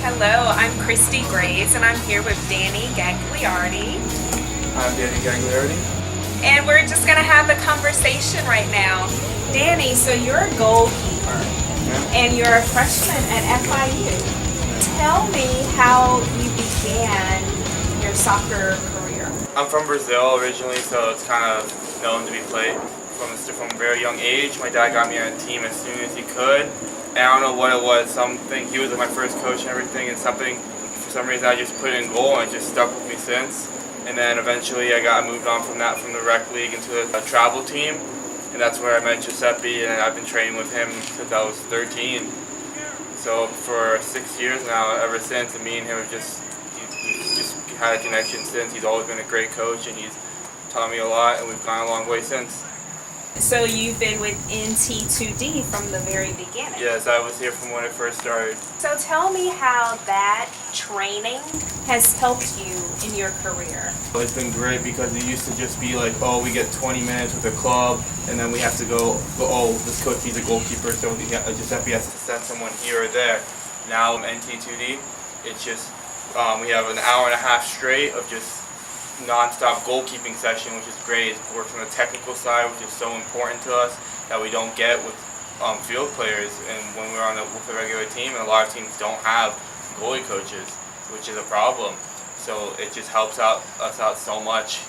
Hello, I'm Christie Grays and I'm here with Danny Gagliardi. I'm Danny Gagliardi. And we're just going to have a conversation right now. Danny, so you're a goalkeeper and you're a freshman at FIU. Tell me how you began your soccer career. I'm from Brazil originally, so it's kind of known to be played from a very young age. My dad got me on a team as soon as he could. And I don't know what it was, he was my first coach and everything, and for some reason I just put it in goal and it just stuck with me since. And then eventually I moved on from the rec league into a travel team, and that's where I met Giuseppe, and I've been training with him since I was 13. So for 6 years now, ever since, and me and him have just had a connection since. He's always been a great coach, and he's taught me a lot, and we've gone a long way since. So you've been with NT2D from the very beginning? Yes, I was here from when it first started. So tell me how that training has helped you in your career. It's been great because it used to just be like, oh, we get 20 minutes with the club, and then we have to go oh, this coach needs a goalkeeper, so Giuseppe has to send someone here or there. Now NT2D, it's just, we have an hour and a half straight of just non-stop goalkeeping session, which is great. It works on the technical side, which is so important to us that we don't get with field players, and when we're with a regular team, and a lot of teams don't have goalie coaches, which is a problem. So it just helps us out so much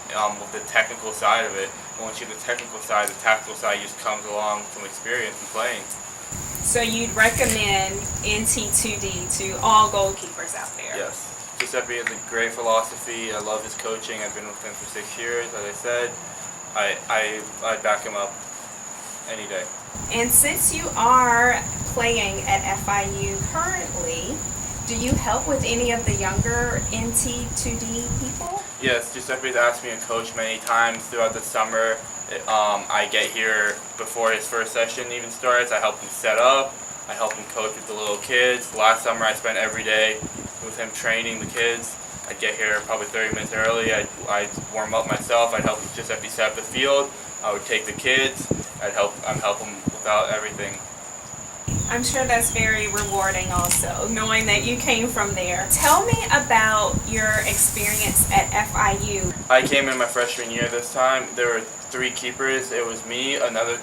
with the technical side of it. And once you do the technical side, the tactical side just comes along from experience and playing. So you'd recommend NT2D to all goalkeepers out there? Yes. Giuseppe has a great philosophy. I love his coaching. I've been with him for 6 years. As I said, I'd back him up any day. And since you are playing at FIU currently, do you help with any of the younger NT2D people? Yes, Giuseppe's asked me to coach many times throughout the summer. I get here before his first session even starts. I help him set up. I help him coach with the little kids. Last summer I spent every day with him training the kids. I'd get here probably 30 minutes early. I'd warm up myself. I'd help Giuseppe set up the field. I would take the kids. I'd help him without everything. I'm sure that's very rewarding also, knowing that you came from there. Tell me about your experience at FIU. I came in my freshman year this time. There were 3 keepers. It was me, another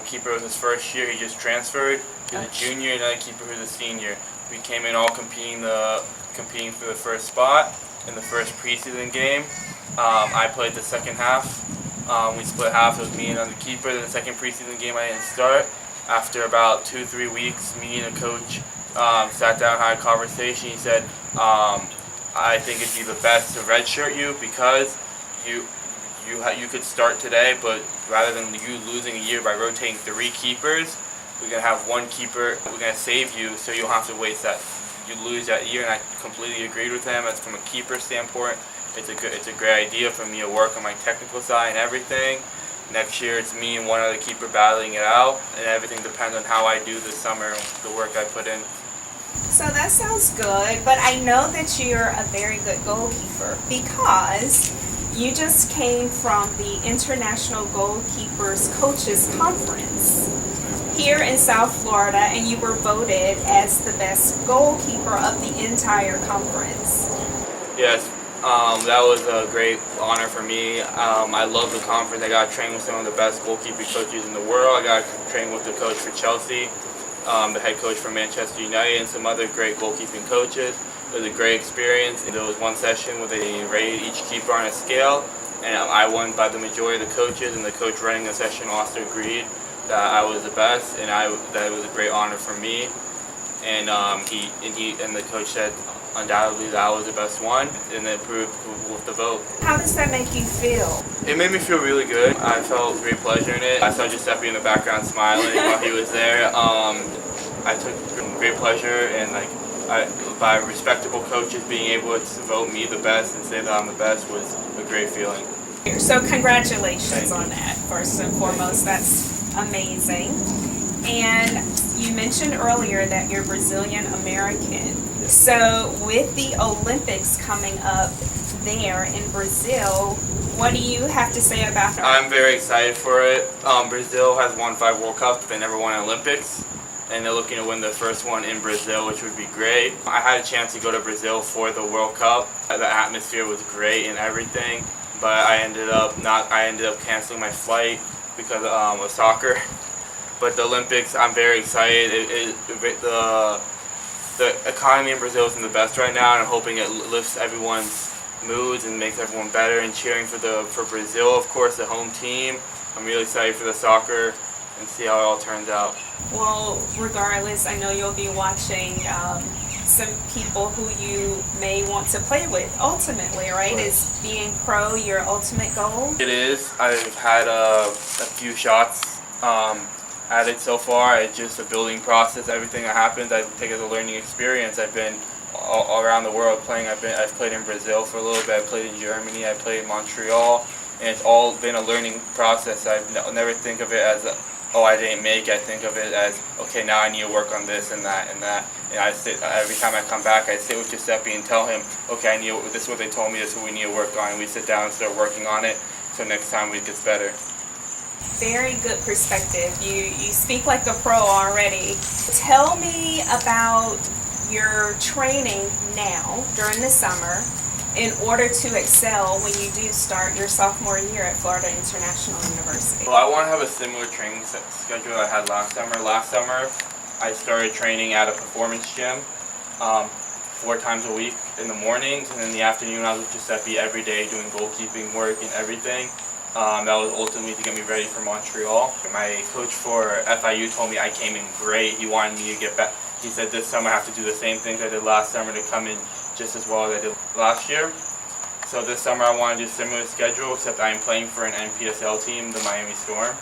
keeper was his first year. He just transferred. He was a junior, and another keeper who's a senior. We came in all competing for the first spot in the first preseason game. I played the second half. We split half. It was me and another keeper. Then the second preseason game I didn't start. After about 2-3 weeks, me and a coach sat down and had a conversation. He said, I think it'd be the best to redshirt you because you could start today, but rather than you losing a year by rotating 3 keepers, we're going to have 1 keeper. We're going to save you so you don't have to waste that. You lose that year, and I completely agreed with him. As from a keeper standpoint, it's a great idea for me to work on my technical side and everything. Next year, it's me and one other keeper battling it out, and everything depends on how I do this summer, the work I put in. So that sounds good, but I know that you're a very good goalkeeper because you just came from the International Goalkeepers Coaches Conference here in South Florida, and you were voted as the best goalkeeper of the entire conference. Yes, that was a great honor for me. I love the conference. I got to train with some of the best goalkeeping coaches in the world. I got to train with the coach for Chelsea, the head coach for Manchester United, and some other great goalkeeping coaches. It was a great experience. There was one session where they rated each keeper on a scale, and I won by the majority of the coaches, and the coach running the session also agreed that I was the best, and that it was a great honor for me. And the coach said undoubtedly that I was the best one, and it proved with the vote. How does that make you feel? It made me feel really good. I felt great pleasure in it. I saw Giuseppe in the background smiling while he was there. I took great pleasure, and by respectable coaches being able to vote me the best and say that I'm the best was a great feeling. So congratulations on that, first and foremost. That's amazing. And you mentioned earlier that you're Brazilian American. So with the Olympics coming up there in Brazil, what do you have to say about it? I'm very excited for it. Brazil has won 5 World Cups, but they never won an Olympics. and they're looking to win the first one in Brazil, which would be great. I had a chance to go to Brazil for the World Cup. The atmosphere was great and everything, but I ended up canceling my flight because of soccer. But the Olympics, I'm very excited. The economy in Brazil isn't the best right now, and I'm hoping it lifts everyone's moods and makes everyone better. And cheering for Brazil, of course, the home team. I'm really excited for the soccer and see how it all turns out. Well, regardless, I know you'll be watching some people who you may want to play with ultimately, right? Is being pro your ultimate goal? It is. I've had a few shots at it so far. It's just a building process. Everything that happens, I take it as a learning experience. I've been all around the world playing. I've played in Brazil for a little bit. I played in Germany. I played in Montreal, and it's all been a learning process. I'll never think of it as I didn't make it. I think of it as, okay, now I need to work on this and that and that. And every time I come back, I sit with Giuseppe and tell him, okay, this is what they told me, this is what we need to work on. And we sit down and start working on it, so next time it gets better. Very good perspective. You speak like a pro already. Tell me about your training now during the summer in order to excel when you do start your sophomore year at Florida International University. Well, I want to have a similar training schedule I had last summer. Last summer, I started training at a performance gym 4 times a week in the mornings, and in the afternoon I was with Giuseppe every day doing goalkeeping work and everything. That was ultimately to get me ready for Montreal. My coach for FIU told me I came in great. He wanted me to get back. He said this summer I have to do the same things I did last summer to come in just as well as I did last year. So this summer I want to do a similar schedule, except I'm playing for an NPSL team, the Miami Storm,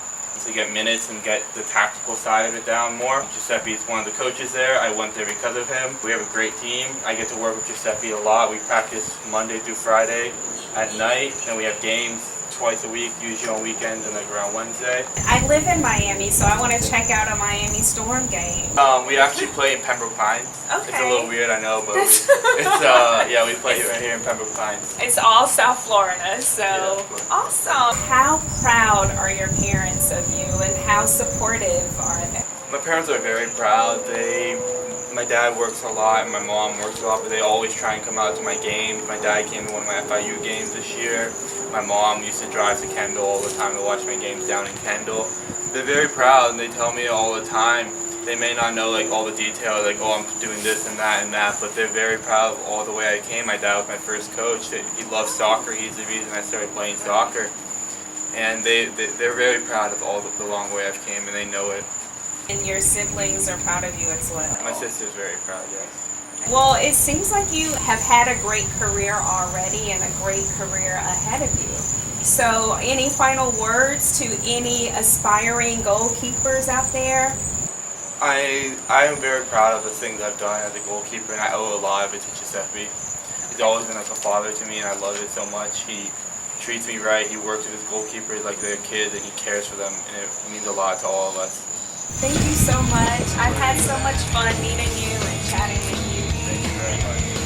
to get minutes and get the tactical side of it down more. Giuseppe is one of the coaches there. I went there because of him. We have a great team. I get to work with Giuseppe a lot. We practice Monday through Friday at night, and we have games twice a week, usually on weekends and like around Wednesday. I live in Miami, so I want to check out a Miami Storm game. We actually play in Pembroke Pines. Okay. It's a little weird, I know, but we play right here in Pembroke Pines. It's all South Florida, so Yeah. Awesome. How proud are your parents of you, and how supportive are they? My parents are very proud. My dad works a lot and my mom works a lot, but they always try and come out to my games. My dad came to one of my FIU games this year. My mom used to drive to Kendall all the time to watch my games down in Kendall. They're very proud, and they tell me all the time. They may not know like all the details, like, oh, I'm doing this and that, but they're very proud of all the way I came. My dad was my first coach. He loves soccer. He's the reason I started playing soccer. And they're very proud of all the long way I've came, and they know it. And your siblings are proud of you as well. My sister's very proud, yes. Well, it seems like you have had a great career already and a great career ahead of you. So, any final words to any aspiring goalkeepers out there? I am very proud of the things I've done as a goalkeeper, and I owe a lot of it to Giuseppe. He's always been like a father to me, and I love it so much. He treats me right. He works with his goalkeepers like they're kids, and he cares for them, and it means a lot to all of us. Thank you so much. I've had so much fun meeting you and chatting with you. Thank you very much.